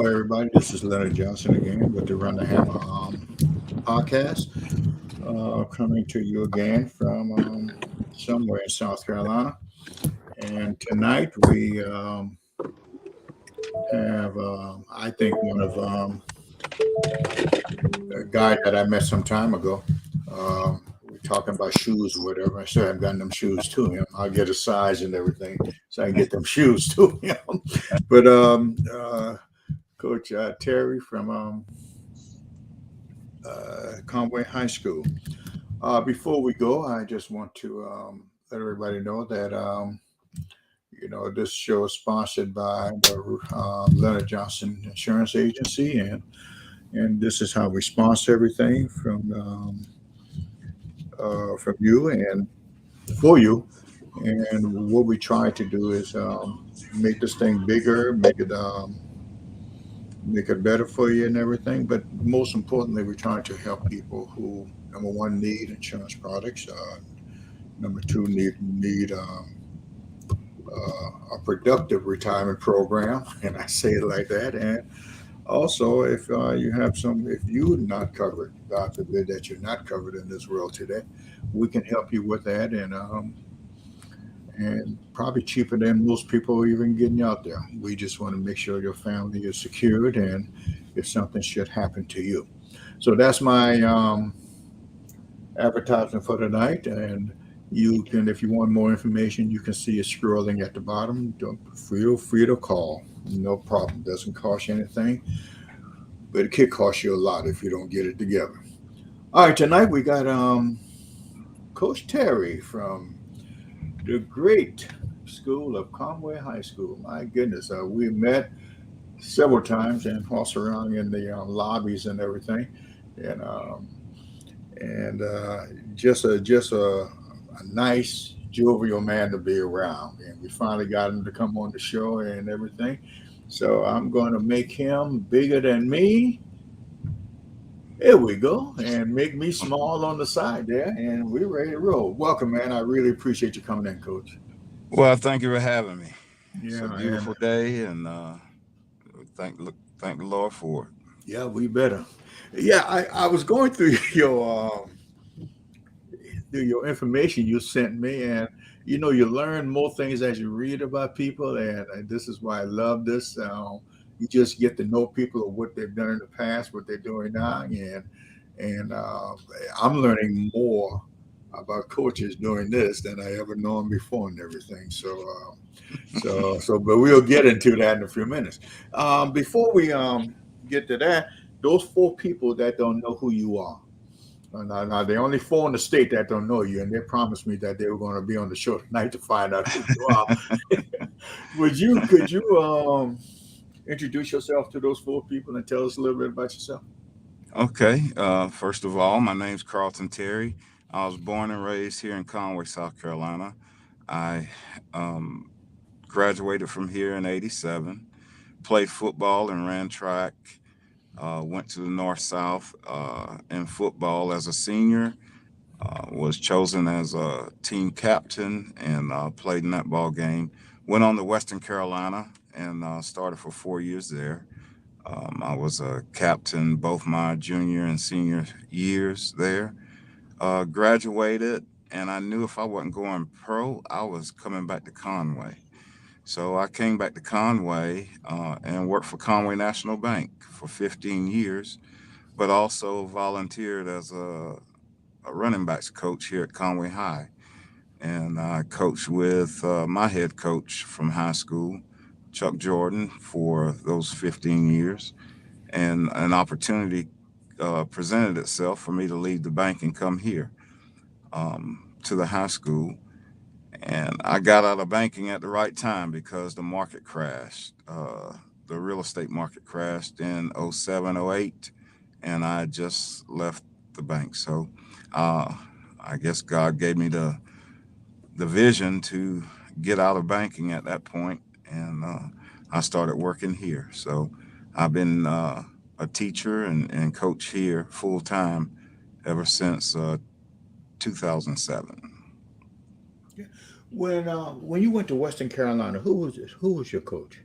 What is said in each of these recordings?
everybody. This is Leonard Johnson again with the Run the Hammer podcast. Coming to you again from somewhere in South Carolina. And tonight we have, I think, one of a guy that I met some time ago. We're talking about shoes or whatever. I said I haven't gotten them shoes to him. I'll get a size and everything so I can get them shoes to him. But Coach Terry from Conway High School. Before we go, I just want to let everybody know that this show is sponsored by the Leonard Johnson Insurance Agency, and this is how we sponsor everything from you and for you. And what we try to do is make this thing bigger, make it better for you and everything. But most importantly, we're trying to help people who, number one, need insurance products. Number two, need a productive retirement program, and I say it like that. And also, if if you're not covered, God forbid that you're not covered in this world today, we can help you with that, and probably cheaper than most people are even getting out there. We just want to make sure your family is secured, and if something should happen to you. So that's my advertisement for tonight. And you can, if you want more information, you can see it scrolling at the bottom. Don't feel free to call. No problem. Doesn't cost you anything, but it could cost you a lot if you don't get it together. All right, tonight we got Coach Terry from the great school of Conway High School. My goodness, we met several times and also around in the lobbies and everything, and just a nice jovial man to be around. And we finally got him to come on the show and everything. So I'm going to make him bigger than me. There we go. And make me small on the side there. And we're ready to roll. Welcome, man. I really appreciate you coming in, Coach. Well, thank you for having me. It's a Yeah, and beautiful day, and thank the Lord for it. yeah, we better. Yeah, I was going through your information you sent me, and you learn more things as you read about people, and this is why I love this. You just get to know people of what they've done in the past, what they're doing now, and I'm learning more about coaches doing this than I ever known before and everything. But we'll get into that in a few minutes. Before we get to that, those four people that don't know who you are. Now, the only four in the state that don't know you, and they promised me that they were going to be on the show tonight to find out who you are. Could you introduce yourself to those four people and tell us a little bit about yourself? Okay. First of all, my name's Carlton Terry. I was born and raised here in Conway, South Carolina. I um, graduated from here in '87. Played football and ran track. Went to the North South in football as a senior. Was chosen as a team captain and played in that ball game. Went on to Western Carolina and started for 4 years there. I was a captain both my junior and senior years there. Graduated, and I knew if I wasn't going pro, I was coming back to Conway. So I came back to Conway and worked for Conway National Bank for 15 years, but also volunteered as a running backs coach here at Conway High. And I coached with my head coach from high school, Chuck Jordan, for those 15 years. And an opportunity presented itself for me to leave the bank and come here to the high school. And I got out of banking at the right time because the market crashed. The real estate market crashed in '07, '08, and I just left the bank. So uh, I guess God gave me the vision to get out of banking at that point, and I started working here. So I've been a teacher and coach here full time ever since 2007. When you went to Western Carolina, who was this? Who was your coach?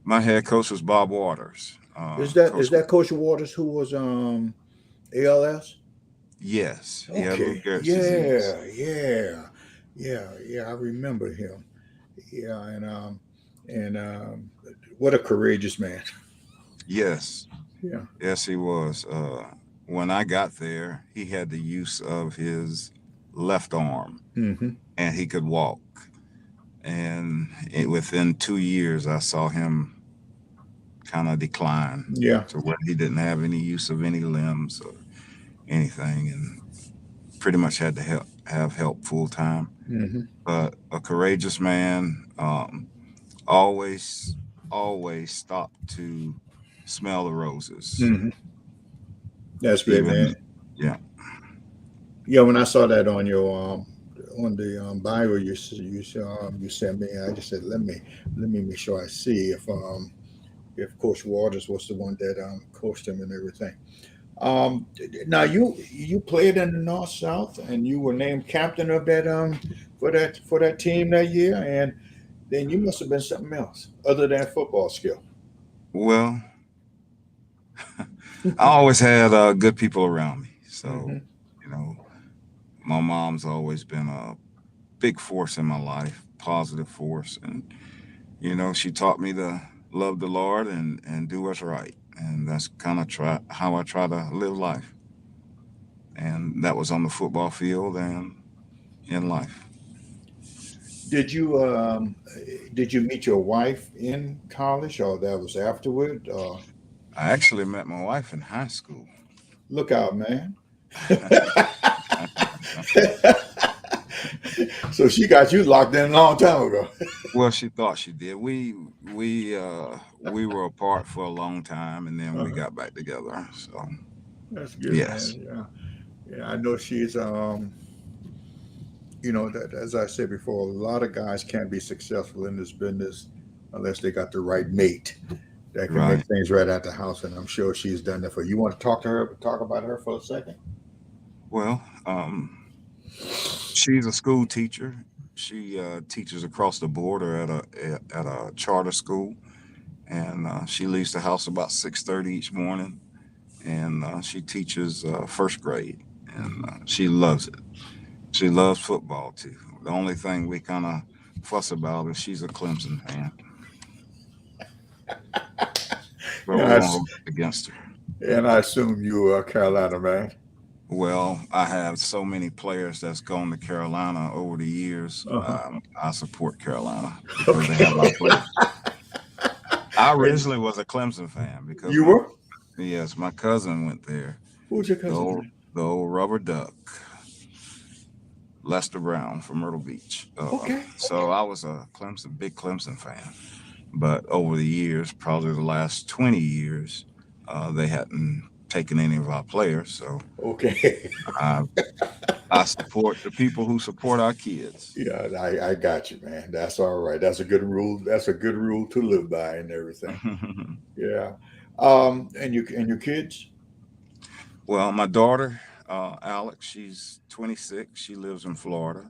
My head coach was Bob Waters. Is Coach, that Coach Waters who was ALS? yes, he had Lou Okay. Gehrig's disease. Yeah. I remember him. Yeah, and what a courageous man. Yes, Yeah. yes, he was. When I got there, he had the use of his left arm, Hmm. and he could walk. Within 2 years, I saw him kind of decline Yeah. to where he didn't have any use of any limbs or anything, and pretty much had to have help full time. Hmm. But a courageous man, always, always stopped to smell the roses. Hmm. That's great, Even, man. yeah, Yeah, when I saw that on your on the bio you sent me, I just said let me make sure I see if Coach Waters was the one that coached him and everything. Now you played in the North South and you were named captain of that for that team that year, and then you must have been something else other than football skill. well, I always had good people around me. So, Hmm. you know, my mom's always been a big force in my life, positive force. And, she taught me to love the Lord and do what's right. And that's kind of how I try to live life. And that was on the football field and in life. Did you um, did you meet your wife in college, or that was afterward? I actually met my wife in high school. Look out, man! So she got you locked in a long time ago. Well, she thought she did. We were apart for a long time, and then we Uh-huh. got back together. So That's good, yes, man. Yeah. I know she's that as I said before, a lot of guys can't be successful in this business unless they got the right mate that can make right. things right at the house, and I'm sure she's done that for you. You want to talk about her for a second? Well, she's a school teacher. She teaches across the border at a charter school, and she leaves the house about 6:30 each morning, and she teaches first grade, and she loves it. She loves football too. The only thing we kind of fuss about is she's a Clemson fan, but And we I won't s- hold it against her. and I assume you are a Carolina man. Well, I have so many players that's gone to Carolina over the years. Uh huh. I support Carolina because they have Okay. our players. I originally was a Clemson fan because You were? my cousin went there. Who's your The cousin's old, name? the old rubber duck, Lester Brown from Myrtle Beach. Okay. So I was a big Clemson fan. But over the years, probably the last 20 years, they hadn't taken any of our players. So Okay. I, I support the people who support our kids. Yeah, I got you, man. That's all right. That's a good rule. That's a good rule to live by and everything. Yeah. And your kids? Well, my daughter, Alex, she's 26. She lives in Florida.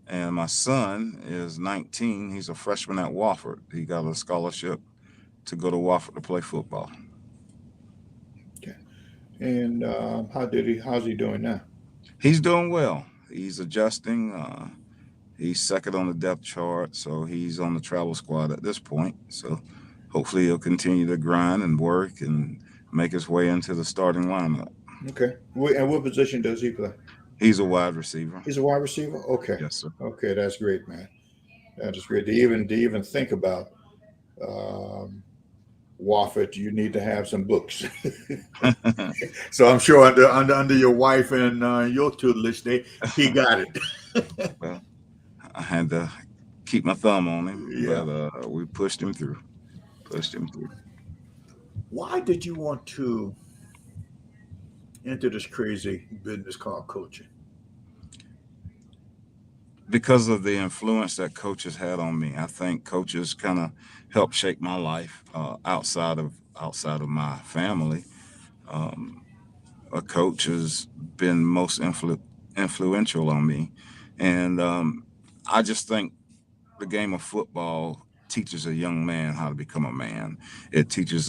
And my son is 19. He's a freshman at Wofford. He got a scholarship to go to Wofford to play football. Okay. And how's he doing now? He's doing well. He's adjusting. He's second on the depth chart, so he's on the travel squad at this point. So hopefully he'll continue to grind and work and make his way into the starting lineup. Okay. And what position does he play? He's a wide receiver. He's a wide receiver. Okay. Yes, sir. Okay, that's great, man. That is great. To even think about um, Wofford, you need to have some books. So I'm sure under your wife and your tutelage, he got it. Well, I had to keep my thumb on him, Yeah. but we pushed him through. Pushed him through. Why did you want to enter this crazy business called coaching? Because of the influence that coaches had on me. I think coaches kind of helped shape my life outside of my family. Um, a coach has been most influential on me, and I just think the game of football teaches a young man how to become a man. It teaches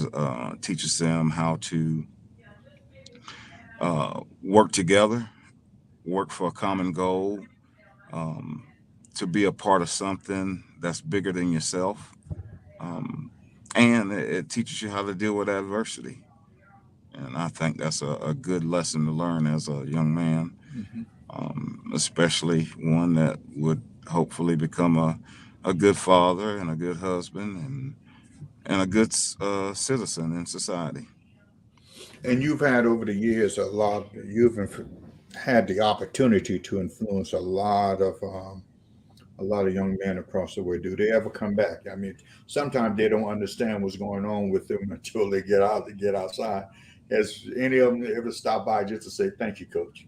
them how to work together, work for a common goal, um, to be a part of something that's bigger than yourself. Um, and it teaches you how to deal with adversity. And I think that's a good lesson to learn as a young man, Hmm. especially one that would hopefully become a good father and a good husband and a good citizen in society. And you've had over the years had the opportunity to influence a lot of young men across the way. Do they ever come back? I mean, sometimes they don't understand what's going on with them until they get outside. Has any of them ever stopped by just to say thank you, coach?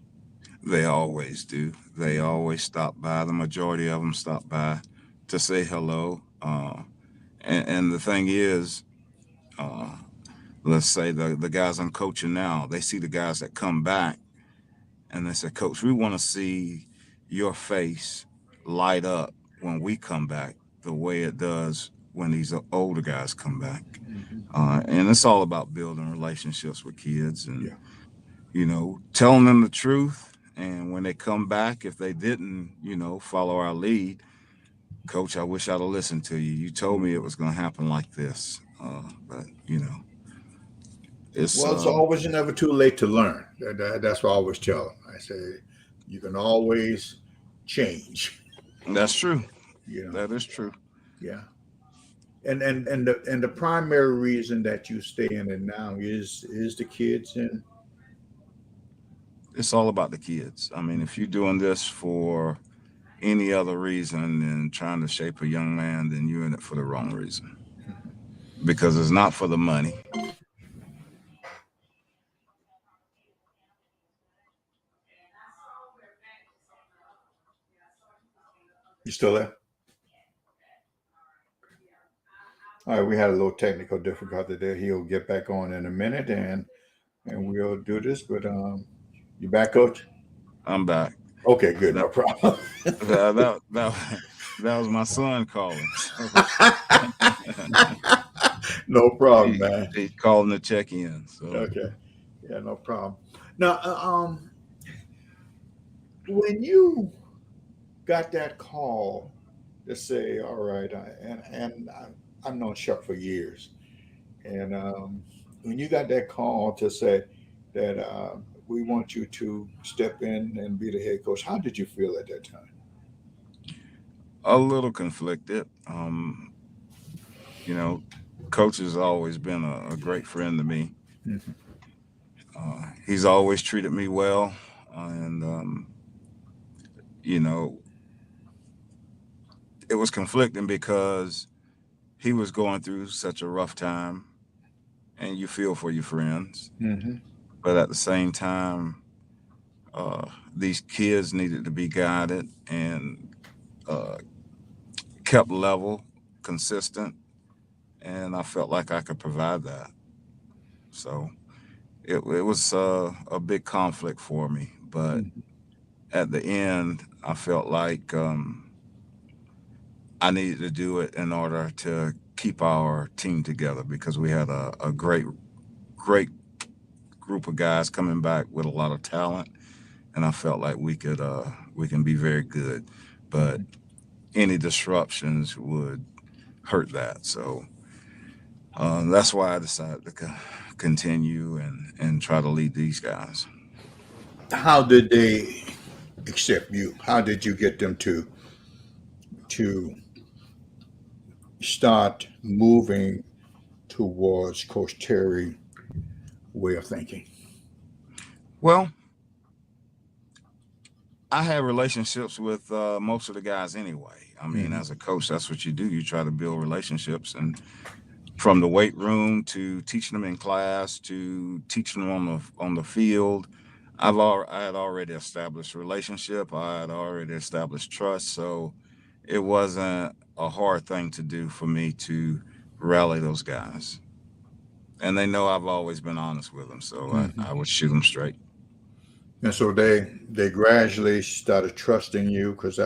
They always do. They Hmm. always stop by. The majority of them stop by to say hello. And the thing is, uh, let's say the guys I'm coaching now, they see the guys that come back and they say, Coach, we want to see your face light up when we come back the way it does when these older guys come back. Hmm. And it's all about building relationships with kids and, Yeah. telling them the truth. And when they come back, if they didn't, follow our lead, Coach, I wish I'd have listened to you. You told me it Hmm. was going to happen like this. But it's Well, it's always never too late to learn. That's what I always tell them. I say you can always change. that's true. You know. That is true. Yeah. And the primary reason that you stay in it now is the kids and It's all about the kids. I mean, if you're doing this for any other reason than trying to shape a young man, then you're in it for the wrong reason. Because it's not for the money. you still there? All right, we had a little technical difficulty there. He'll get back on in a minute, and we'll do this. But you back, coach? I'm back. Okay, good, That no problem. that was my son calling. So No problem, he, man. he calling to check in. So Okay, yeah, no problem. Now, when you got that call to say, "All right," I've known Chuck for years, and when you got that call to say that we want you to step in and be the head coach, how did you feel at that time? a little conflicted. You know, coach has always been a great friend to me. Mhm. He's always treated me well, and you know, it was conflicting because he was going through such a rough time, and you feel for your friends, Mhm. but at the same time, these kids needed to be guided and uh, kept level, consistent, and I felt like I could provide that. So it was a big conflict for me, but Mhm. at the end, I felt like I needed to do it in order to keep our team together because we had a great group of guys coming back with a lot of talent, and I felt like we can be very good, but Mhm. any disruptions would hurt that. So that's why I decided to continue and try to lead these guys. How did they accept you? How did you get them to start moving towards Coach Terry way of thinking? Well, I had relationships with most of the guys anyway. I mean, Hmm. as a coach, that's what you do. You try to build relationships, and from the weight room to teaching them in class to teaching them on the field, I had already established relationship. I had already established trust, so it wasn't a hard thing to do for me to rally those guys. And they know I've always been honest with them, so Hmm. I would shoot them straight. And so they gradually started trusting you because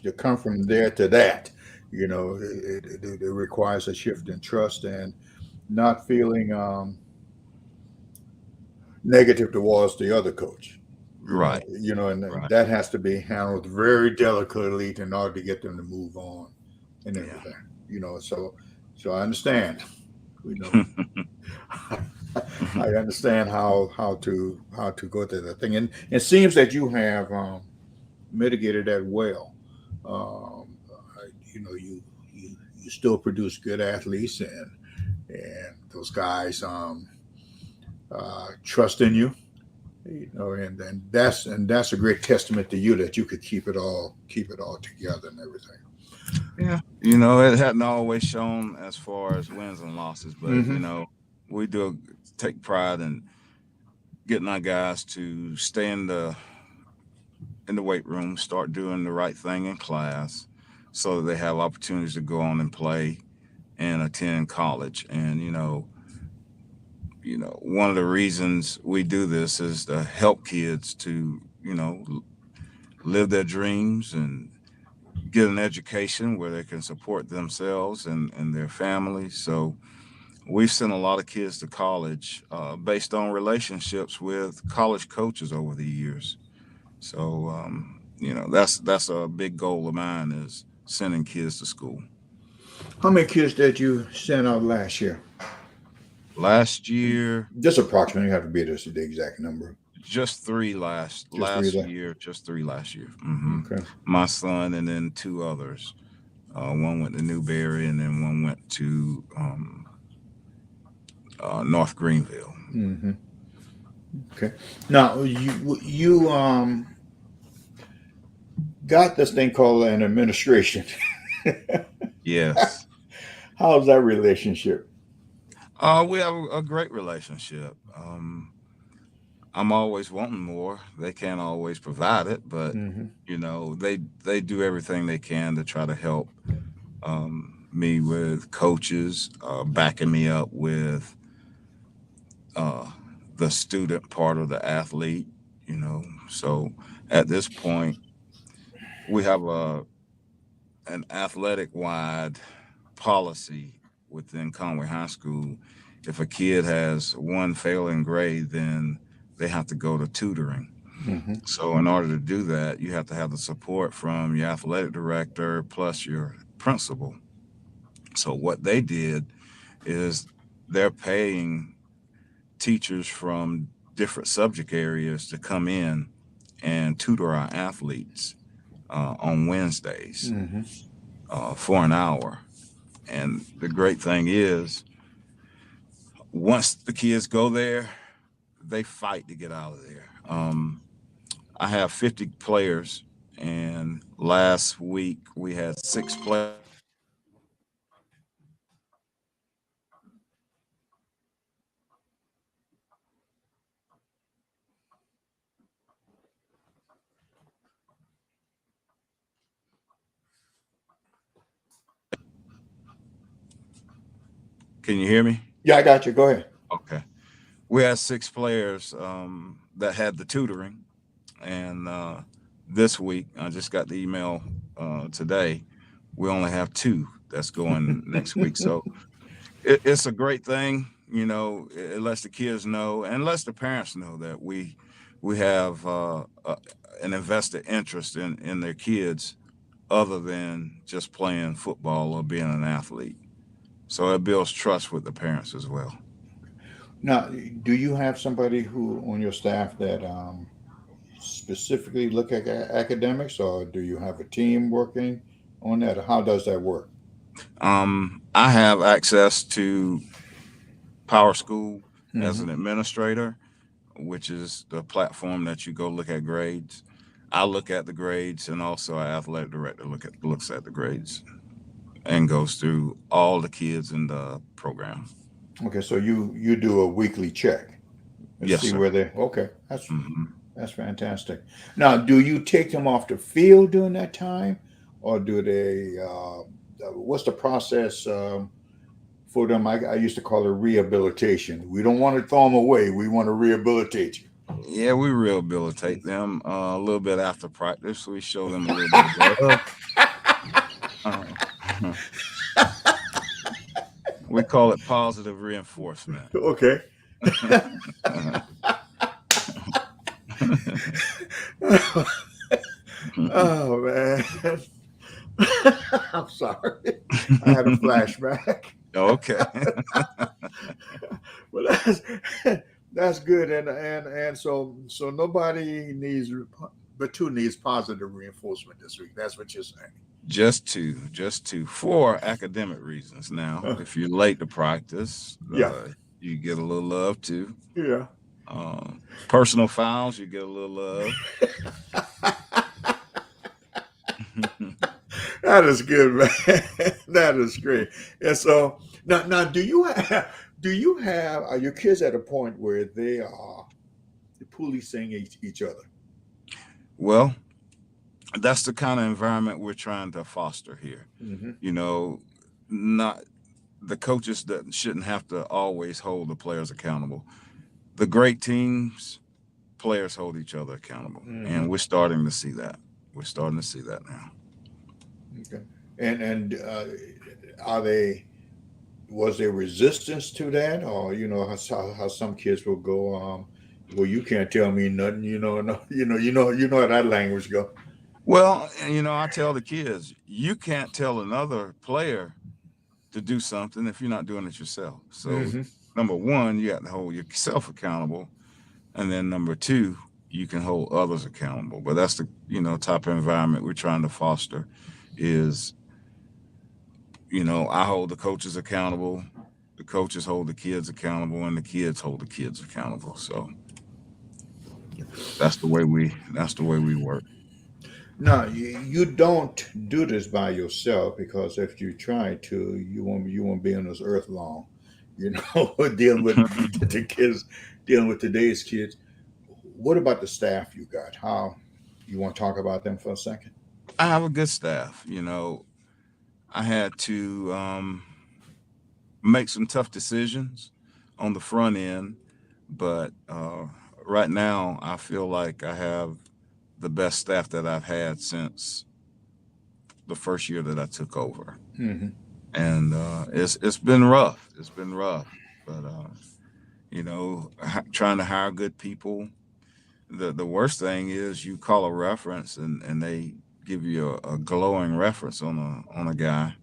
you come from there to that. It requires a shift in trust and not feeling negative towards the other coach. Right, And right. that has to be handled very delicately in order to get them to move on and Yeah. everything. So I understand. You know, I understand how to go through that thing, and it seems that you have mitigated that well. You still produce good athletes, and those guys trust in you. And that's a great testament to you that you could keep it all together and everything. Yeah. It hadn't always shown as far as wins and losses, but Hmm. we do take pride in getting our guys to stay in the weight room, start doing the right thing in class, so that they have opportunities to go on and play and attend college. And one of the reasons we do this is to help kids to live their dreams and get an education where they can support themselves and their families. So we've sent a lot of kids to college based on relationships with college coaches over the years. So that's a big goal of mine is sending kids to school. How many kids did you send out last year? Last year, Just approximately, you have to be the exact number. just three last Just three last left. year, just three last year. Okay. My son and then two others. One went to Newberry, and then one went to North Greenville. Hmm. Okay. Now you got this thing called an administration. Yes. How's that relationship? We have a great relationship. I'm always wanting more. They can't always provide it, but Hmm. they do everything they can to try to help me with coaches, backing me up with uh, the student part of the athlete. So at this point, we have an athletic wide policy within Conway High School. If a kid has one failing grade, then they have to go to tutoring. Hmm. So, in order to do that, you have to have the support from your athletic director plus your principal. So, what they did is they're paying teachers from different subject areas to come in and tutor our athletes on Wednesdays Hmm. for an hour. And the great thing is, once the kids go there, they fight to get out of there. I have 50 players, and last week we had six players that came in and can you hear me? Yeah, I got you. Go ahead. Okay. We had six players that had the tutoring, and this week I just got the email today. We only have two that's going next week, so it's a great thing. It lets the kids know and lets the parents know that we have an invested interest in their kids, other than just playing football or being an athlete. So it builds trust with the parents as well. Now, do you have somebody who on your staff that specifically look at academics, or do you have a team working on that? Or how does that work? I have access to Power School as Hmm. an administrator, which is the platform that you go look at grades. I look at the grades, and also our athletic director looks at the grades and goes through all the kids in the program. Okay, so you do a weekly check and Yes, see sir. where they. Okay, that's Hmm. that's fantastic. Now, do you take them off the field during that time, or do they? What's the process for them? I used to call it rehabilitation. We don't want to throw them away. We want to rehabilitate Yeah, we rehabilitate them a little bit after practice. We show them a little bit of love. Uh, We call it positive reinforcement. Okay. Oh man. I'm sorry. I had a flashback. Okay. Well, that's good, and so nobody needs, but two needs positive reinforcement this week. That's what you're saying. Just two, for academic reasons. Now, Uh, if you're late to practice, yeah, you get a little love too. yeah. Personal fouls, you get a little love. That is good, man. That is great. And so now, do you have are your kids at a point where they are policing each other? Well, that's the kind of environment we're trying to foster here. Mm-hmm. You know, not the coaches that shouldn't have to always hold the players accountable. The great teams, players hold each other accountable, Mm-hmm. and we're starting to see that. We're starting to see that now. Okay. And are they? Was there resistance to that, or how some kids will go, well, you can't tell me nothing, no, how that language go. Well, I tell the kids, you can't tell another player to do something if you're not doing it yourself. So, Mm-hmm. number one, you have to hold yourself accountable, and then number two, you can hold others accountable. But that's the type of environment we're trying to foster. Is I hold the coaches accountable, the coaches hold the kids accountable, and the kids hold the kids accountable. So that's the way we work. No, you don't do this by yourself, because if you try to, you won't be on this earth long. Dealing with the kids, dealing with today's kids. What about the staff you got? How you want to talk about them for a second? I have a good staff. I had to make some tough decisions on the front end, but right now I feel like I have the best staff that I've had since the first year that I took over, Mm-hmm. and it's been rough. It's been rough, but trying to hire good people. The worst thing is you call a reference and they give you a glowing reference on a guy,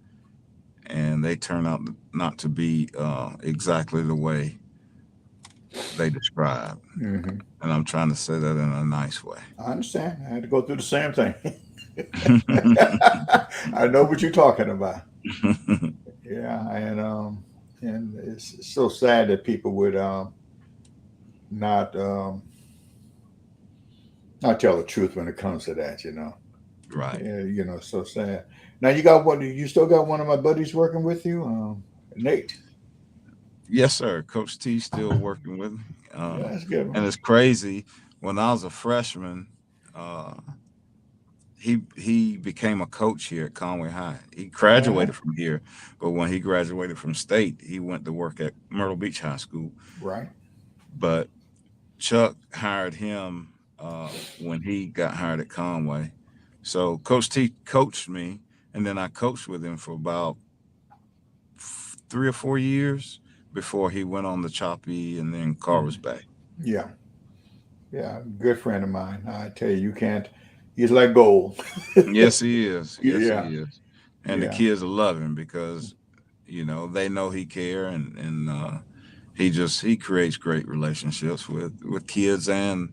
and they turn out not to be exactly the way they describe. Mm-hmm. And I'm trying to say that in a nice way. I understand. I had to go through the same thing. I know what you're talking about. Yeah, and it's so sad that people would not not tell the truth when it comes to that. Right. Yeah, so sad. Now you got one. You still got one of my buddies working with you, Nate. Yes, sir. Coach T still working with me. Yeah, that's good, And man. it's crazy. When I was a freshman, uh, he became a coach here at Conway High. He Uh-huh. graduated from here, but when he graduated from state, he went to work at Myrtle Beach High School. Right. But Chuck hired him when he got hired at Conway. So Coach T coached me, and then I coached with him for about 3 or 4 years before he went on the choppy and then Carver's Mhm. back. Yeah, yeah. Good friend of mine. I tell you, you can't. He's like gold. Yes, he is. Yes, Yeah, he is. And the yeah. kids love him because they know he care, and he creates great relationships with kids and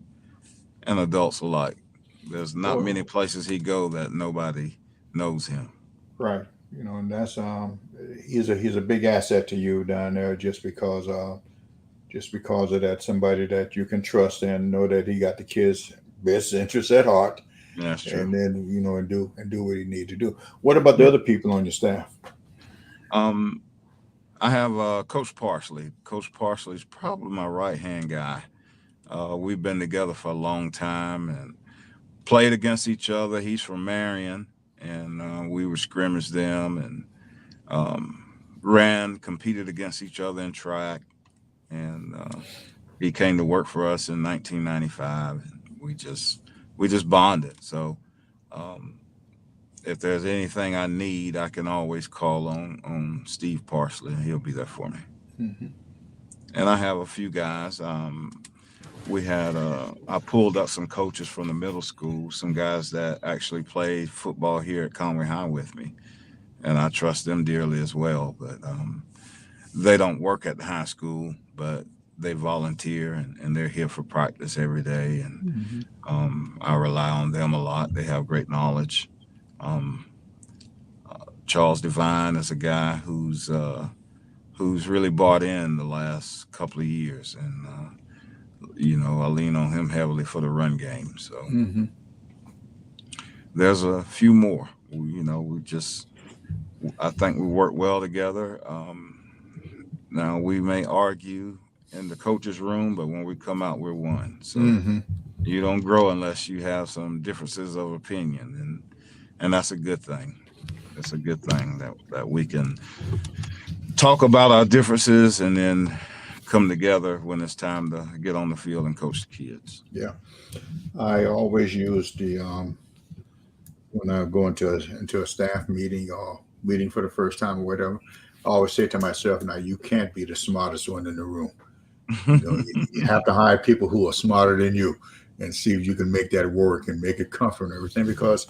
adults alike. There's not many Well, places he go that nobody knows him. right. And that's he's a big asset to you down there, just because of that, somebody that you can trust and know that he got the kids' best interests at heart, That's true. and then and do what he need to do. What about the Yeah. other people on your staff? Um, I have Coach Parsley. Coach Parsley is probably my right hand guy. We've been together for a long time and played against each other. He's from Marion, and we were scrimmaged them and competed against each other in track. And he came to work for us in 1995. And we just bonded. So um, if there's anything I need, I can always call on Steve Parsley, and he'll be there for me. Mhm. And I have a few guys. I pulled up some coaches from the middle school, some guys that actually played football here at Conway High with me, and I trust them dearly as well. But they don't work at the high school, but they volunteer and they're here for practice every day. And Mhm. I rely on them a lot. They have great knowledge. Um, Charles Devine is a guy who's really bought in the last couple of years, and I lean on him heavily for the run game. So Mhm. there's a few more. We just I think we work well together. Now we may argue in the coaches' room, but when we come out, we're one. So Mhm. you don't grow unless you have some differences of opinion, and that's a good thing. It's a good thing that we can talk about our differences and then come together when it's time to get on the field and coach the kids. Yeah. I always use the when I go into a staff meeting or meeting for the first time or whatever. I always say to myself, now you can't be the smartest one in the room. You have to hire people who are smarter than you and see if you can make that work and make it comfort and everything because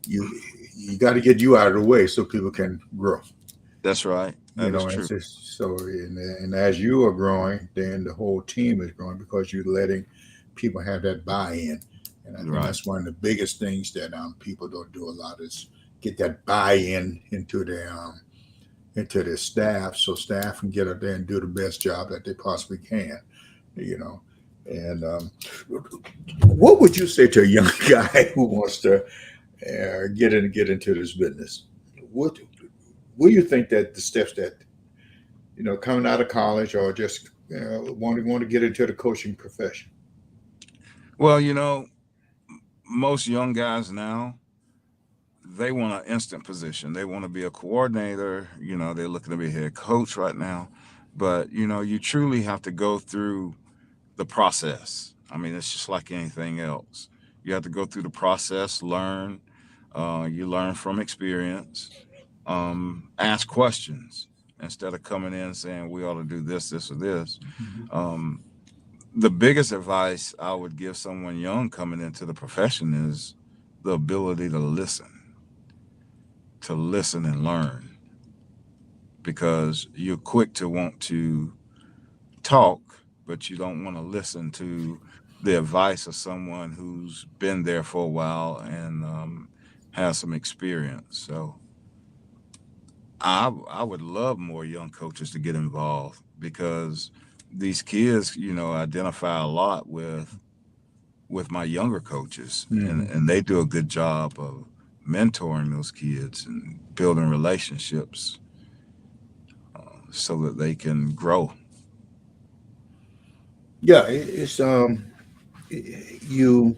you you got to get you out of the way so people can grow. That's right. That is And true. so and as you are growing, then the whole team is growing because you're letting people have that buy-in. And I think Right. that's one of the biggest things that people don't do a lot is get that buy-in into their staff, so staff can get up there and do the best job that they possibly can. You know, and what would you say to a young guy who wants to get into this business? What what do you think that the steps that coming out of college or just want to get into the coaching profession? Well, most young guys now, they want an instant position. They want to be a coordinator. They're looking to be a head coach right now. But, you truly have to go through the process. I mean, it's just like anything else. You have to go through the process, learn. You learn from experience, ask questions instead of coming in saying, we ought to do this, this, or this. Mhm. Um, the biggest advice I would give someone young coming into the profession is the ability to listen and learn, because you're quick to want to talk, but you don't want to listen to the advice of someone who's been there for a while and has some experience. So I would love more young coaches to get involved because these kids, identify a lot with my younger coaches, and Mhm. they do a good job of mentoring those kids and building relationships so that they can grow. Yeah, it's you.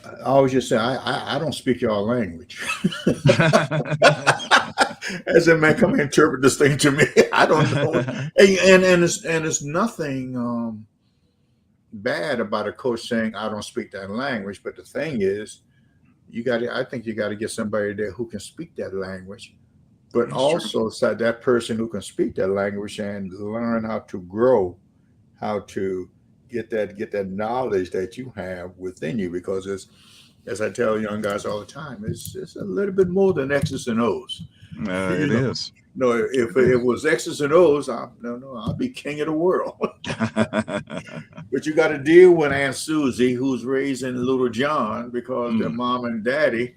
I always just say I don't speak your language. I said, man, come and interpret this thing to me. I don't know, and it's nothing bad about a coach saying I don't speak that language. But the thing is, I think you got to get somebody there who can speak that language, but That's true. also that person who can speak that language and learn how to grow, how to get that knowledge that you have within you. Because as I tell young guys all the time, it's a little bit more than X's and O's. It You know, is. no, if It it is. was X's and O's, no, I'll be king of the world. But you got to deal with Aunt Susie, who's raising little John because their Mm, mom and daddy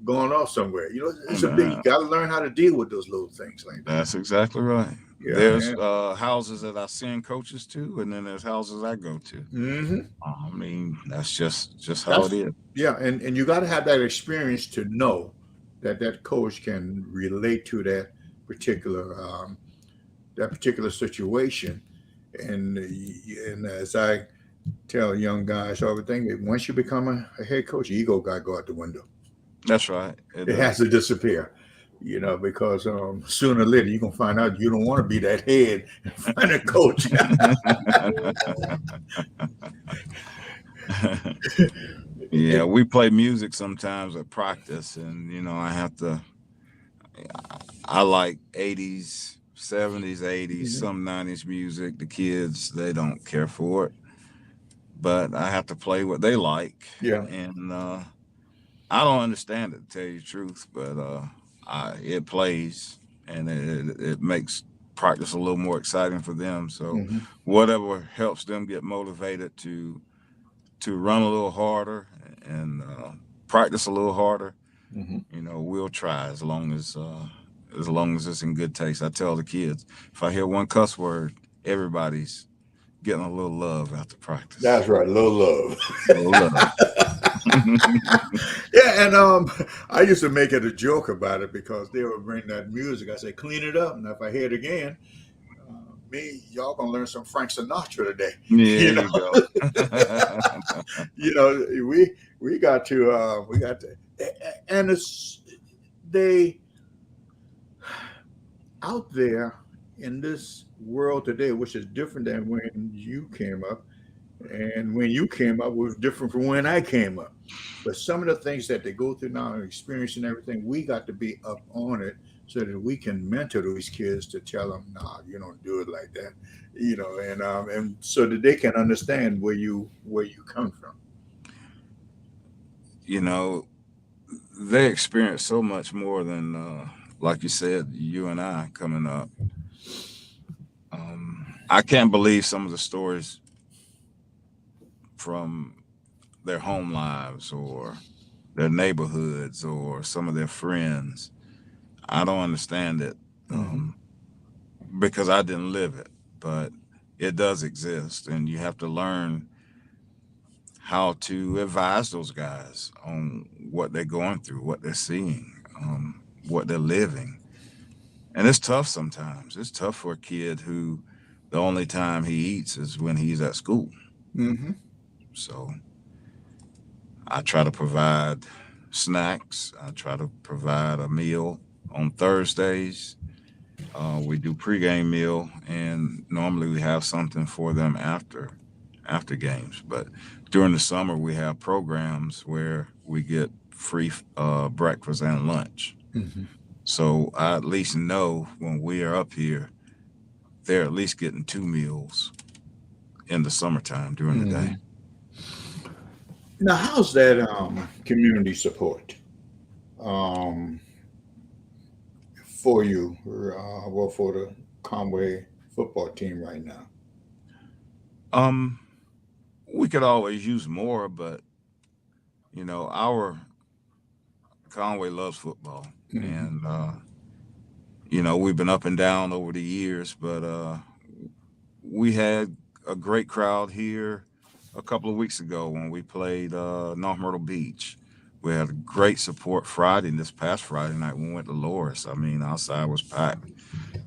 going off somewhere. It's a big. You nah, got to learn how to deal with those little things like that. that's exactly right. Yeah, There's and houses that I send coaches to, and then there's houses I go to. I mean, that's just how it that's is. yeah, and you got to have that experience to know that that coach can relate to that particular situation. And as I tell young guys all the time, that once you become a head coach, ego got to go out the window. That's right. It It has does. to disappear. Because sooner or later you're gonna find out you don't want to be that head and find a coach. Yeah, we play music sometimes at practice, and I like 80s, 70s, 80s, Mhm. some 90s music. The kids, they don't care for it, but I have to play what they like. Yeah. And I don't understand it, to tell you the truth, but it plays, and it makes practice a little more exciting for them. So Hmm. whatever helps them get motivated to run a little harder and practice a little harder, Hmm. we'll try as long as it's in good taste. I tell the kids, if I hear one cuss word, everybody's getting a little love after practice. That's right. Low love. A little love. Yeah, and I used to make it a joke about it because they would bring that music. I say, clean it up, and if I hear it again, y'all gonna learn some Frank Sinatra today. Yeah, You you know, go. you know, we got to, and it's they out there in this world today, which is different than when you came up. And when you came up was different from when I came up. But some of the things that they go through now and experience and everything, we got to be up on it so that we can mentor those kids to tell them, nah, you don't do it like that, and so that they can understand where you come from. you know, they experience so much more than, like you said, you and I coming up. I can't believe some of the stories from their home lives or their neighborhoods or some of their friends. I don't understand it, Hmm. um, because I didn't live it, but it does exist, and you have to learn how to advise those guys on what they're going through, what they're seeing, what they're living. And it's tough sometimes. It's tough for a kid who the only time he eats is when he's at school. Hmm. So I try to provide snacks. I try to provide a meal on Thursdays. We do pregame meal, and normally we have something for them after games. But during the summer, we have programs where we get free breakfast and lunch. Hmm. So I at least know when we are up here, they're at least getting two meals in the summertime during the day. Hmm. Now, how's that community support um, for you, well, for the Conway football team right now? Um, we could always use more, but our Conway loves football, Hmm. and we've been up and down over the years, but we had a great crowd here a couple of weeks ago when we played North Myrtle Beach. We had great support Friday, and this past Friday night when we went to Loris. I mean, outside was packed.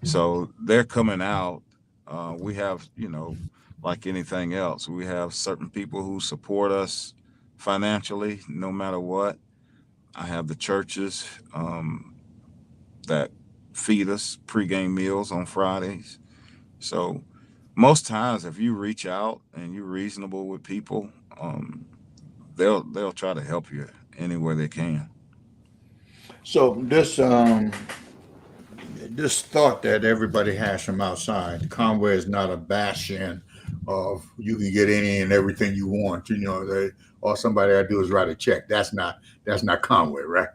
So they're coming out. We have, like anything else, we have certain people who support us financially, no matter what. I have the churches that feed us pregame meals on Fridays. So most times, if you reach out and you're reasonable with people, um, they'll try to help you any way they can. So this thought that everybody has from outside, Conway is not a bastion of you can get any and everything you want. All somebody I do is write a check. That's not Conway, right?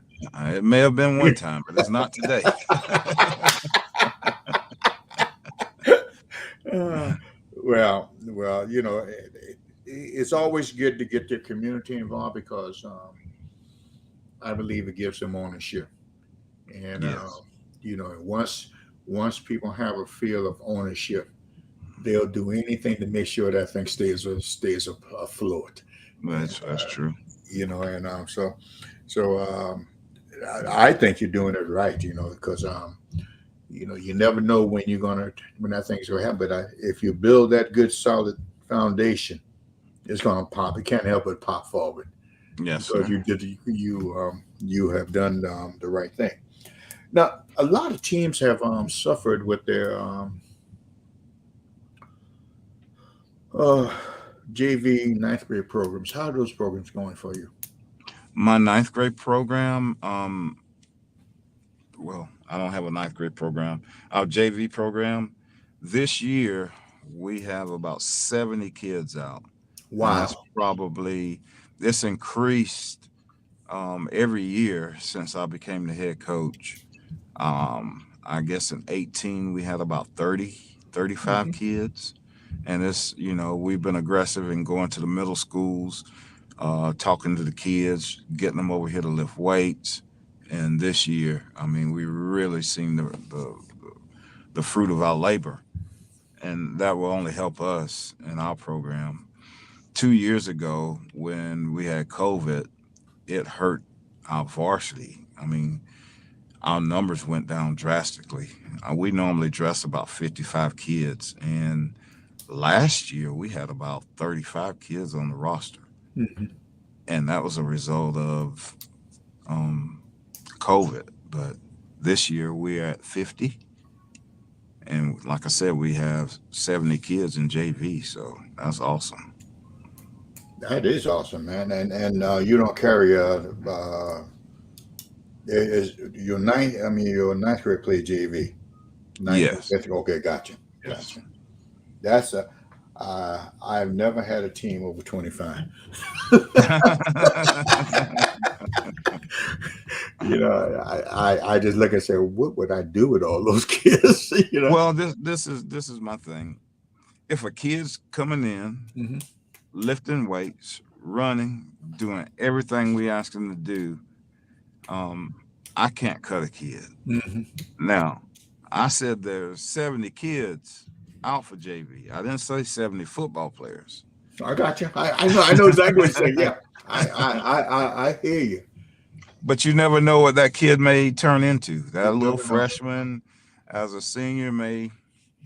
It may have been one time, but it's not today. Uh, well, it's always good to get the community involved because I believe it gives them ownership, and Yes, once people have a feel of ownership, they'll do anything to make sure that thing stays afloat. And that's true. and so I think you're doing it right. Because you never know when that thing's gonna happen. But if you build that good solid foundation, it's gonna pop. It can't help but pop forward Yes, because sir. you have done the right thing. Now, a lot of teams have suffered with their uh, JV ninth grade programs. How are those programs going for you? My ninth grade program, well, I don't have a ninth grade program. Our JV program, this year we have about 70 kids out, and that's Wow. probably this increased every year since I became the head coach. I guess in 18 we had about 30, 35 Mhm. kids, and we've been aggressive in going to the middle schools, talking to the kids, getting them over here to lift weights. And this year, I mean, we really seen the fruit of our labor, and that will only help us in our program. 2 years ago, when we had COVID, it hurt our varsity. I mean, our numbers went down drastically. We normally dress about 55 kids, and last year we had about 35 kids on the roster, Mhm. and that was a result of um, COVID. But this year we're at 50, and like I said, we have 70 kids in JV, so that's awesome. That is awesome, man. And you don't carry is your ninth? I mean, your ninth grade play JV. Ninth through Yes. fifth. Okay, gotcha, Yes. gotcha. That's a. I've never had a team over 25. I just look and say, what would I do with all those kids? Well, this is my thing. If a kid's coming in, Hmm. lifting weights, running, doing everything we ask them to do, um, I can't cut a kid. Hmm. Now, I said there's 70 kids out for JV. I didn't say 70 football players. I got you. I know exactly what you're saying. Yeah, I hear you. But you never know what that kid may turn into. You That little never know. freshman, as a senior, may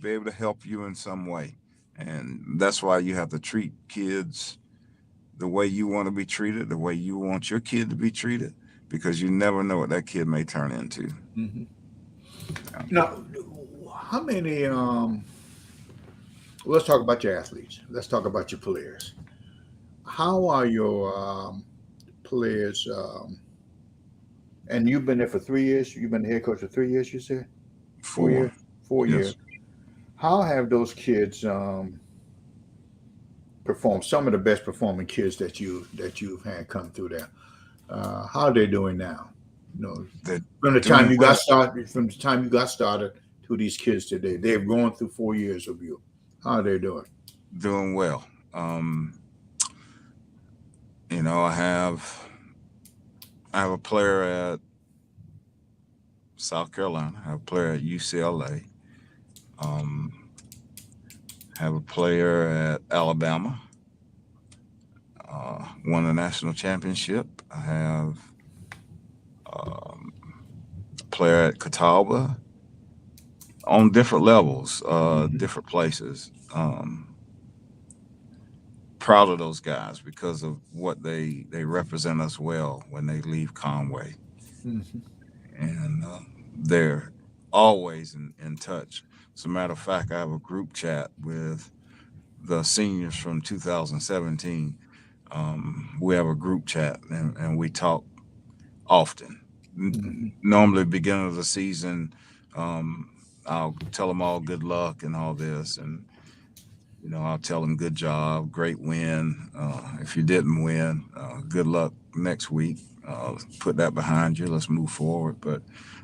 be able to help you in some way. And that's why you have to treat kids the way you want to be treated, the way you want your kid to be treated, because you never know what that kid may turn into. Hmm. Now, how many? Let's talk about your athletes. Let's talk about your players. How are your players? And you've been there for 3 years. You've been the head coach for 3 years. You said 4 years. For 4 years. yes, How have those kids performed? Some of the best performing kids that you've had come through there. How are they doing now? You know, they're from the time doing you got well, started, to these kids today, they've gone through 4 years of you. How are they doing? doing well. Um, I have a player at South Carolina. I have a player at UCLA. Um, have a player at Alabama. Won a national championship. I have um, a player at Catawba on different levels, Hmm. different places. Proud of those guys because of what they represent us well when they leave Conway, Hmm. and they're always in touch. As a matter of fact, I have a group chat with the seniors from 2017. We have a group chat, and we talk often. Hmm. Normally, beginning of the season, um, I'll tell them all good luck and all this, and I'll tell them good job, great win. If you didn't win, good luck next week. Put that behind you. Let's move forward. But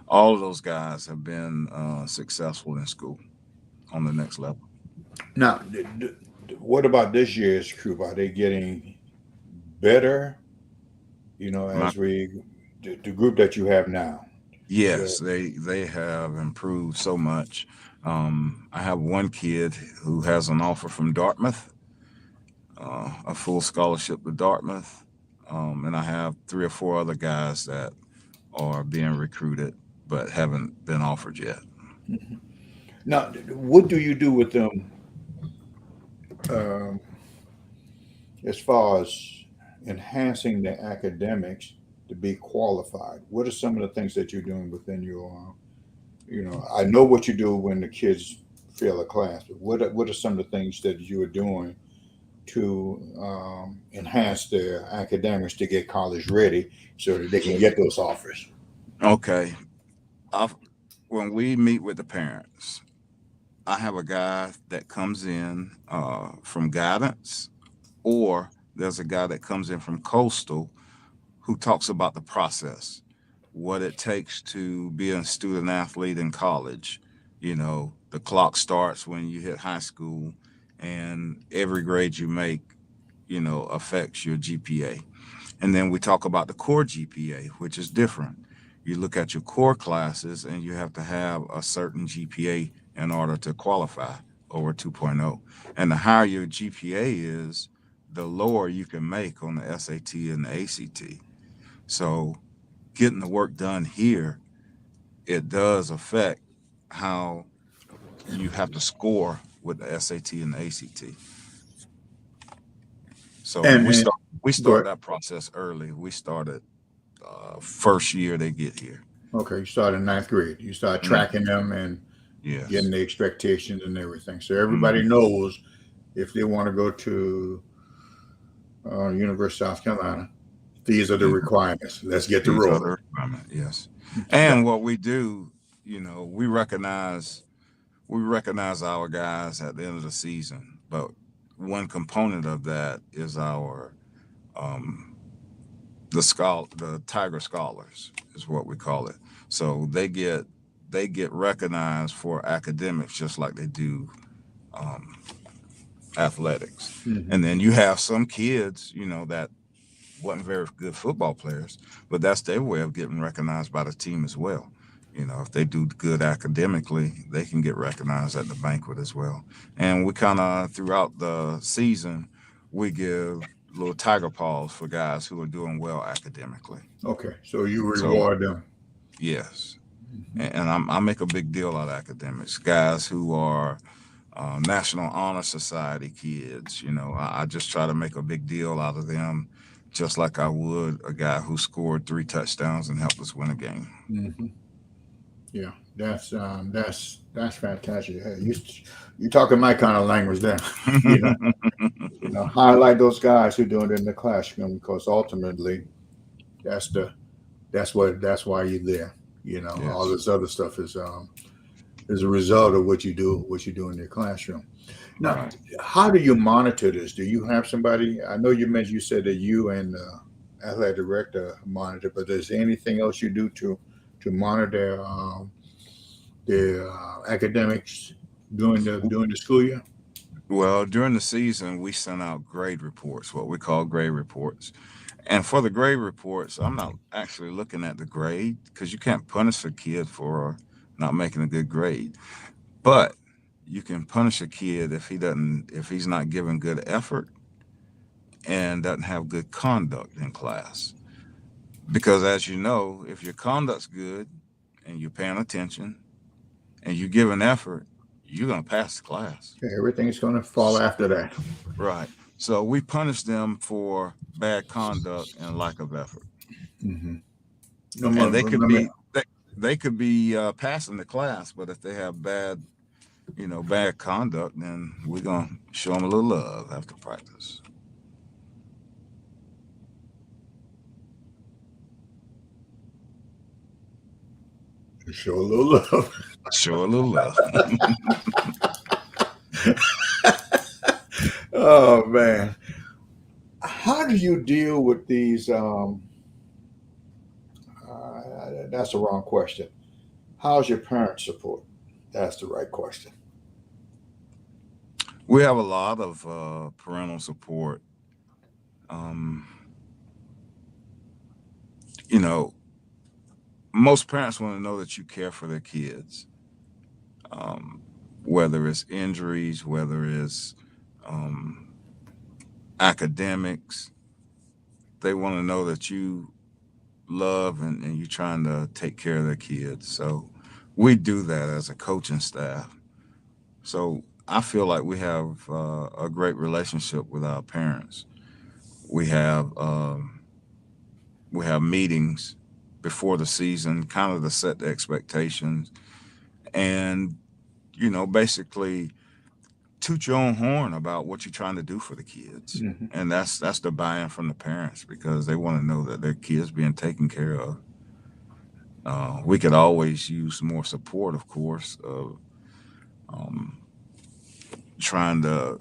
all of those guys have been successful in school on the next level. Now, what about this year's group? Are they getting better? My As the group that you have now. The, Yes, they have improved so much. I have one kid who has an offer from Dartmouth, a full scholarship to Dartmouth, and I have three or four other guys that are being recruited but haven't been offered yet. Mhm. Now, what do you do with them um, as far as enhancing their academics to be qualified? What are some of the things that you're doing within I know what you do when the kids fail a class, but what are some of the things that you are doing to enhance their academics to get college ready so that they can get those offers? Okay. I've, when we meet with the parents, I have a guy that comes in from guidance, or there's a guy that comes in from coastal who talks about the process, what it takes to be a student athlete in college. The clock starts when you hit high school, and every grade you make, affects your GPA. And then we talk about the core GPA, which is different. You look at your core classes and you have to have a certain GPA in order to qualify over 2.0. And the higher your GPA is, the lower you can make on the SAT and the ACT. So getting the work done here, it does affect how you have to score with the SAT and the ACT. So And, and we go start ahead. that process early. We started first year they get here. Okay, you start in ninth grade. You start Mm, tracking them and getting yes. the expectations and everything. So everybody Hmm. knows if they want to go to University of South Carolina, these are the Yeah, requirements. Let's get to these are rolling. the requirements. Yes, That, and what we do, we recognize our guys at the end of the season. But one component of that is our um, the Tiger Scholars is what we call it. So they get recognized for academics just like they do um, athletics. hmm And then you have some kids, that wasn't very good football players, but that's their way of getting recognized by the team as well. If they do good academically, they can get recognized at the banquet as well. And we kind of, throughout the season, we give little tiger paws for guys who are doing well academically. Okay, so you So, reward them. yes. Mhm. And I make a big deal out of academics, guys who are National Honor Society kids. I just try to make a big deal out of them, just like I would a guy who scored 3 touchdowns and helped us win a game. hmm Yeah, that's fantastic. Hey, you talking my kind of language there. you know, highlight those guys who doing it in the classroom because ultimately that's the that's why you're there. All Yes, this other stuff is a result of what you do in your classroom. Now, right. how do you monitor this? Do you have somebody? I know you said that you and athletic director monitor, but is there anything else you do to monitor their academics during the school year? Well, during the season, we send out grade reports, what we call grade reports. And for the grade reports, I'm not actually looking at the grade because you can't punish a kid for not making a good grade. But you can punish a kid if he's not giving good effort and doesn't have good conduct in class. Because as you know, if your conduct's good and you're paying attention and you give an effort, you're gonna pass the class. Okay, everything's going to fall after that. Right. So we punish them for bad conduct and lack of effort. hmm No, And let me they could be passing the class, but if they have bad conduct, then we're gonna show them a little love after practice. show a little love. Show a little love. Oh man, how do you deal with these? That's the wrong question. How's your parent support? That's the right question. We have a lot of parental support. Um, you know, Most parents want to know that you care for their kids, um, whether it's injuries, whether it's um, academics. They want to know that you love and you're trying to take care of their kids. So we do that as a coaching staff. So I feel like we have a great relationship with our parents. We have um, we have meetings before the season, kind of to set the expectations, and basically toot your own horn about what you're trying to do for the kids. Mhm. And that's the buy-in from the parents because they want to know that their kids being taken care of. We could always use more support, of course, of um, trying to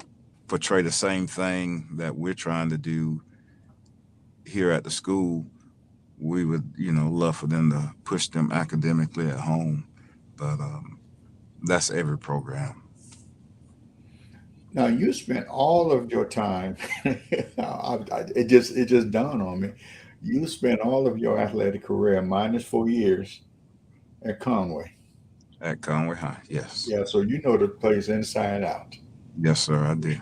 portray the same thing that we're trying to do here at the school. We would, love for them to push them academically at home, but that's every program. Now you spent all of your time. It just dawned on me. You spent all of your athletic career, minus 4 years, at Conway. At Conway High, yes, Yeah, so you know the place inside out. yes, sir, I do.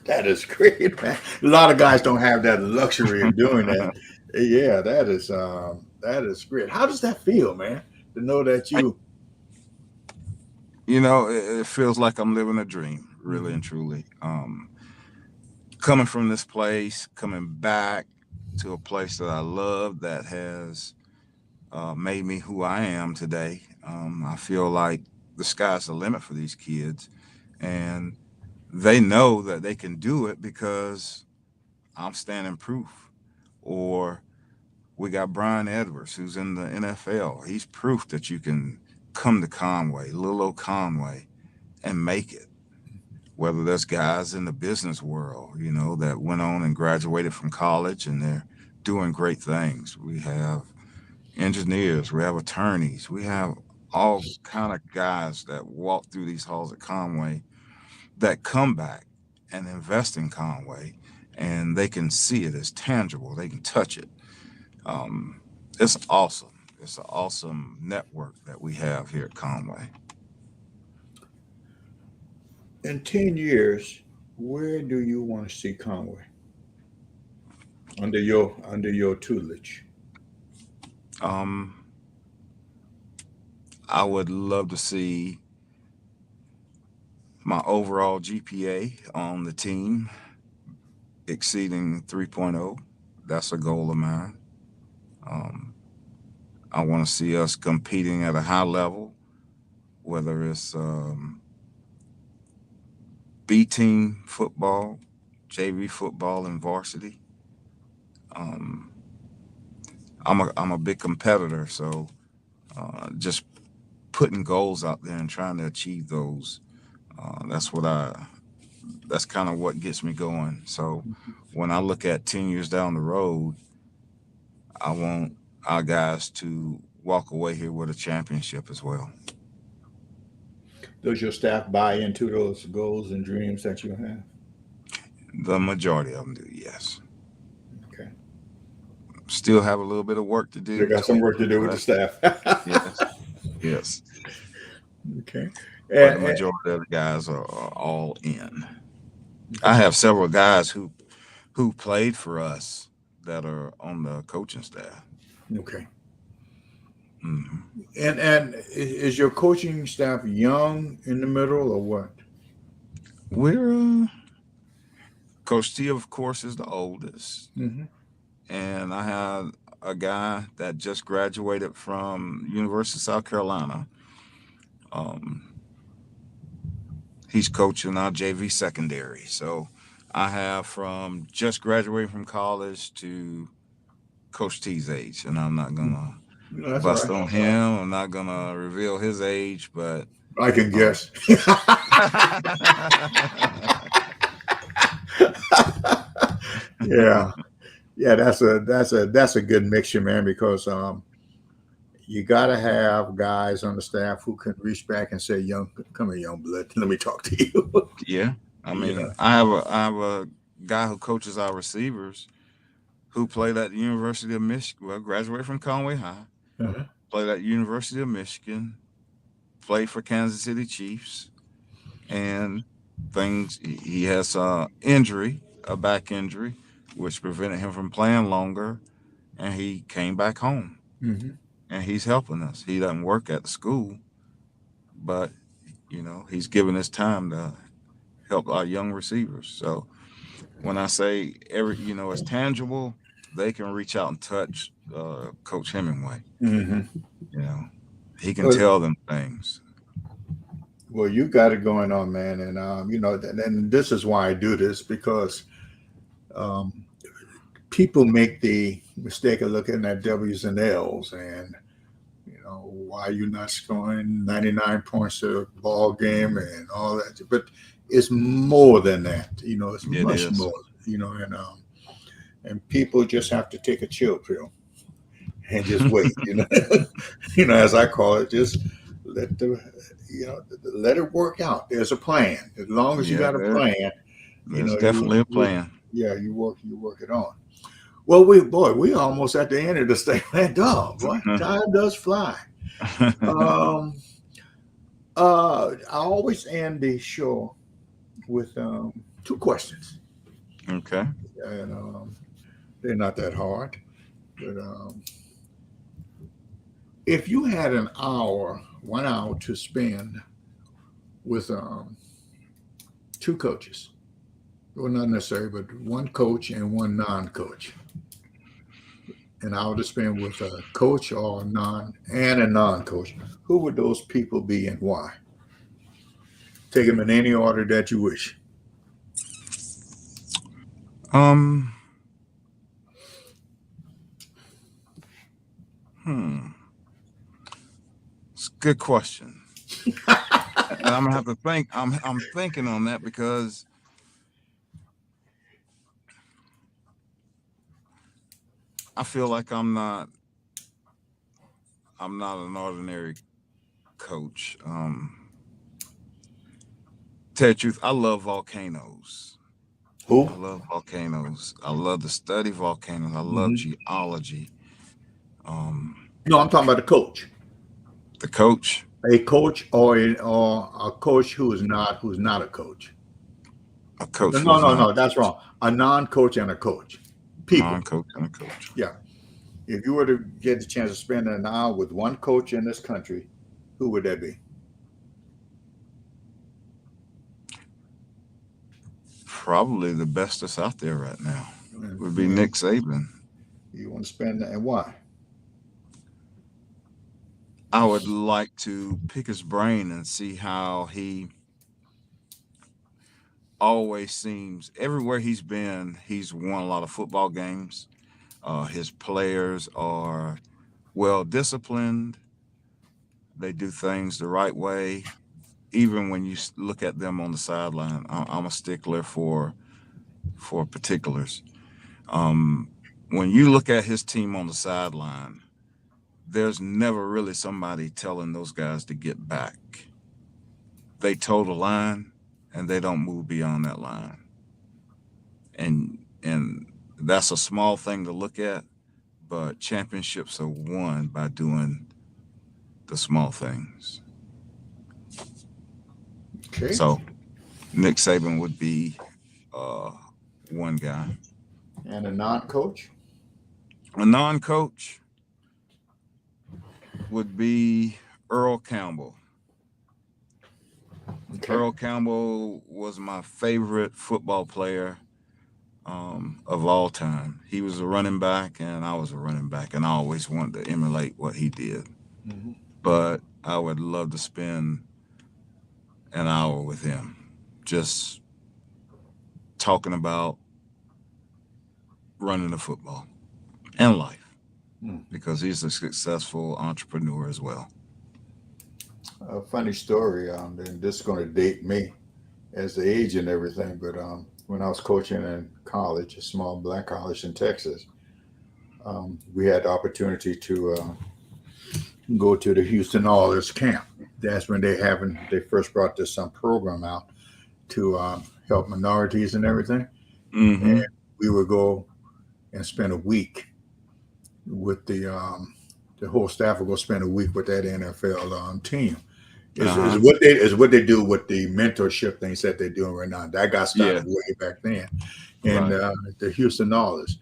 That is great, man. A lot of guys don't have that luxury of doing that. Yeah, that is great. How does that feel, man? To know that I, you. it feels like I'm living a dream, really and Mhm. truly. Coming from this place, coming back to a place that I love, that has made me who I am today. I feel like the sky's the limit for these kids, and they know that they can do it because I'm standing proof. Or we got Brian Edwards, who's in the NFL. He's proof that you can come to Conway, little old Conway, and make it. Whether there's guys in the business world, that went on and graduated from college and they're doing great things. We have engineers, we have attorneys, we have all kind of guys that walk through these halls at Conway that come back and invest in Conway, and they can see it as tangible. They can touch it. Um, it's awesome. It's an awesome network that we have here at Conway. In 10 years, where do you want to see Conway under your tutelage? Um, I would love to see my overall GPA on the team exceeding 3.0. That's a goal of mine. Um, I want to see us competing at a high level, whether it's B team football, JV football, and varsity. Um, I'm a big competitor, so just putting goals out there and trying to achieve those. That's what I. That's kind of what gets me going. So when I look at 10 years down the road, I want our guys to walk away here with a championship as well. Does your staff buy into those goals and dreams that you have? The majority of them do, yes. Okay. Still have a little bit of work to They do, got some work to do with the but staff. yes, yes. Okay. But the And, majority of the guys are all in. I have several guys who played for us that are on the coaching staff. okay. Mhm. And is your coaching staff young in the middle or what? We're Coach T, of course, is the oldest, Hmm. and I have a guy that just graduated from University of South Carolina. Um, he's coaching our JV secondary. So I have from just graduating from college to Coach T's age, and I'm not gonna No, that's all bust right. on him. I'm not gonna reveal his age, but I can um, guess. Yeah. Yeah, that's a good mixture, man, because you got to have guys on the staff who can reach back and say, "Young, come here, young blood. Let me talk to you." yeah, I Yeah. mean, I have a guy who coaches our receivers who played at the University of Michigan. Well, graduated from Conway High, Uh-huh. played at the University of Michigan, played for Kansas City Chiefs, and he has injury, a back injury, which prevented him from playing longer, and he came back home, Hmm. and he's helping us. He doesn't work at the school, but he's giving his time to help our young receivers. So when I say it's tangible, they can reach out and touch Coach Hemingway. Hmm. You know, he can tell them things. Well, you got it going on, man, and and this is why I do this because um, people make the mistake of looking at W's and L's, and why you not scoring 99 points a ball game and all that. But it's more than that. It's It much is. more. And people just have to take a chill pill and just wait. As I call it, just let let it work out. There's a plan. As long as you Yeah, got a plan, there's you definitely a you plan. yeah, you work it on. Well, we almost at the end of the statement. Dog, boy, time does fly. Um, I always end the show with two questions, Okay. and they're not that hard. But if you had 1 hour to spend with two coaches, well, not necessarily, but one coach and one non-coach, an hour to spend with a coach or a non-coach, who would those people be and why? Take them in any order that you wish. Um. Hmm. It's a good question, and I'm gonna have to think. I'm thinking on that because I feel like I'm not an ordinary coach. Tell you the truth, I love volcanoes. Who? I love volcanoes. I love to study volcanoes. I love Hmm. geology. Um, No, I'm talking about the coach. the coach, A coach or a coach who's not a coach. a coach No, who's no, not no, that's wrong. A non-coach and a coach. People. non-coach and a coach. Yeah. If you were to get the chance to spend an hour with one coach in this country, who would that be? Probably the best that's out there right now And, would be Nick Saban. you want to spend and why? I would like to pick his brain and see how he always seems everywhere he's been, he's won a lot of football games. His players are well disciplined. They do things the right way. Even when you look at them on the sideline, I'm a stickler for particulars. Um, when you look at his team on the sideline, there's never really somebody telling those guys to get back. They toe the line and they don't move beyond that line. And that's a small thing to look at, but championships are won by doing the small things. Okay. So Nick Saban would be uh, one guy. And a non-coach? A non-coach would be Earl Campbell. Okay. Earl Campbell was my favorite football player of all time. He was a running back, and I was a running back, and I always wanted to emulate what he did. Hmm. But I would love to spend an hour with him, just talking about running the football and life, because he's a successful entrepreneur as well. A funny story, and this is going to date me as the age and everything, but when I was coaching in college, a small black college in Texas, we had the opportunity to go to the Houston Oilers camp. That's when they first brought this some program out to help minorities and everything. And Mm-hmm. we would go and spend a week with the whole staff would go spend a week with that NFL team. Is Uh-huh. what they do with the mentorship things that they're doing right now. That got Yeah. started way back then, and Right. the Houston Oilers.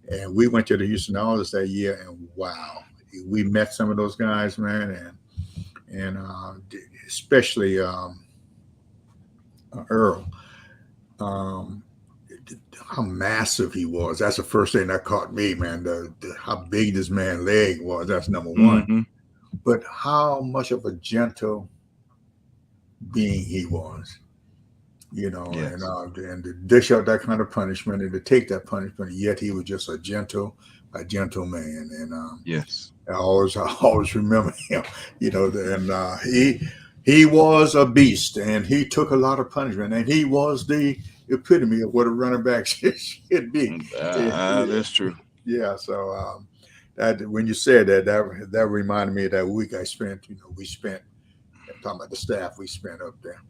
And we went to the Houston Oilers that year, and wow, we met some of those guys, man, and especially Earl. Um, how massive he was. That's the first thing that caught me, man. How big this man's leg was. That's number one. Mm-hmm. But how much of a gentle, being he was, Yes. and to dish out that kind of punishment and to take that punishment, yet he was just a gentle man, and Yes. I always remember him, and he was a beast, and he took a lot of punishment, and he was the epitome of what a running back should be. That is true. Yeah, so that when you said that reminded me of that week I spent. We spent talking about the staff we spent up there.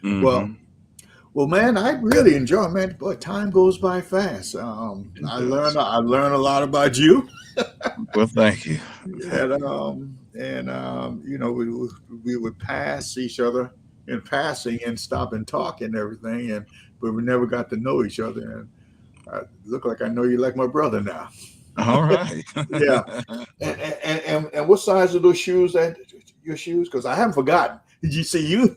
Well, Mm-hmm. well, man, I really enjoy it, man. But time goes by fast. It I does. learned a lot about you, Well, thank you. Thank you. we would pass each other in passing and stop and talk and everything, but we never got to know each other. And I look like I know you like my brother now. All right. Yeah. And what size are those shoes? Your shoes? Because I haven't forgotten. Did you see you?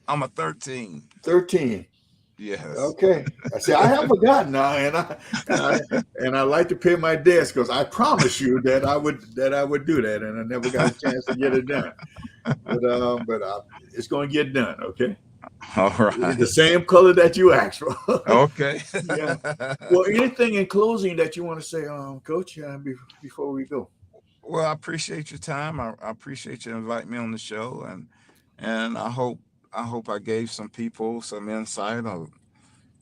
I'm a 13. 13. Yes. Okay. I see. I haven't forgotten now, and I like to pay my debts because I promised you that I would do that, and I never got a chance to get it done. But it's going to get done. Okay. All The right. same color that you asked for. Okay. Yeah. Well, anything in closing that you want to say, Coach, before we go? Well, I appreciate your time. I appreciate you inviting me on the show, and I hope I gave some people some insight of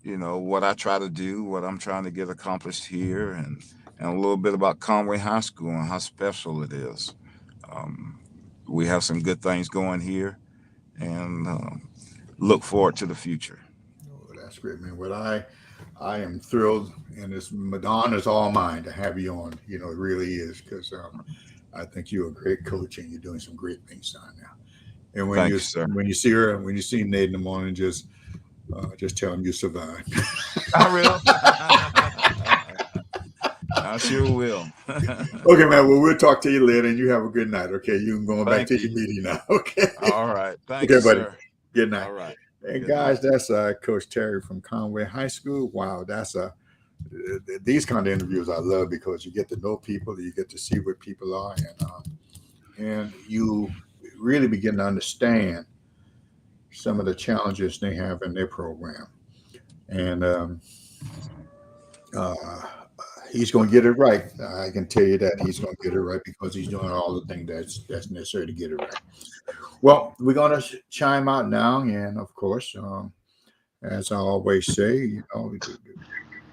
what I try to do, what I'm trying to get accomplished here, and a little bit about Conway High School and how special it is. Um, we have some good things going here, and look forward to the future. Oh, that's great, man. Well, I am thrilled, and this Madonna is all mine to have you on. It really is because I think you're a great coach, and you're doing some great things down now. And Thank you, sir. when you see Nate in the morning, just tell him you survived. I will. I sure will. Okay, man. Well, we'll talk to you later, and you have a good night. Okay, you can go back Thank to you. your meeting now. Okay. All right. Thank Okay, you, buddy. sir. Good night. All right. And Good night. guys, that's Coach Terry from Conway High School. Wow, that's these kind of interviews I love because you get to know people, you get to see what people are, and you really begin to understand some of the challenges they have in their program. And uh, he's going to get it right. I can tell you that he's going to get it right because he's doing all the things that's necessary to get it right. Well, we're going to chime out now, and of course, as I always say,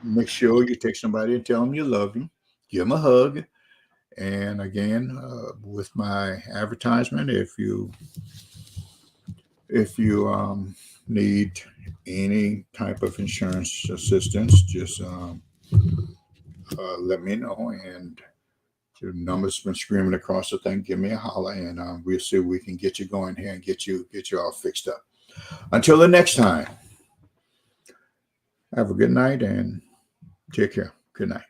make sure you take somebody and tell them you love them, give them a hug, and again, with my advertisement, if you need any type of insurance assistance, just let me know. And your number's been screaming across the thing. Give me a holler, and we'll see if we can get you going here and get you all fixed up. Until the next time, have a good night and take care. Good night.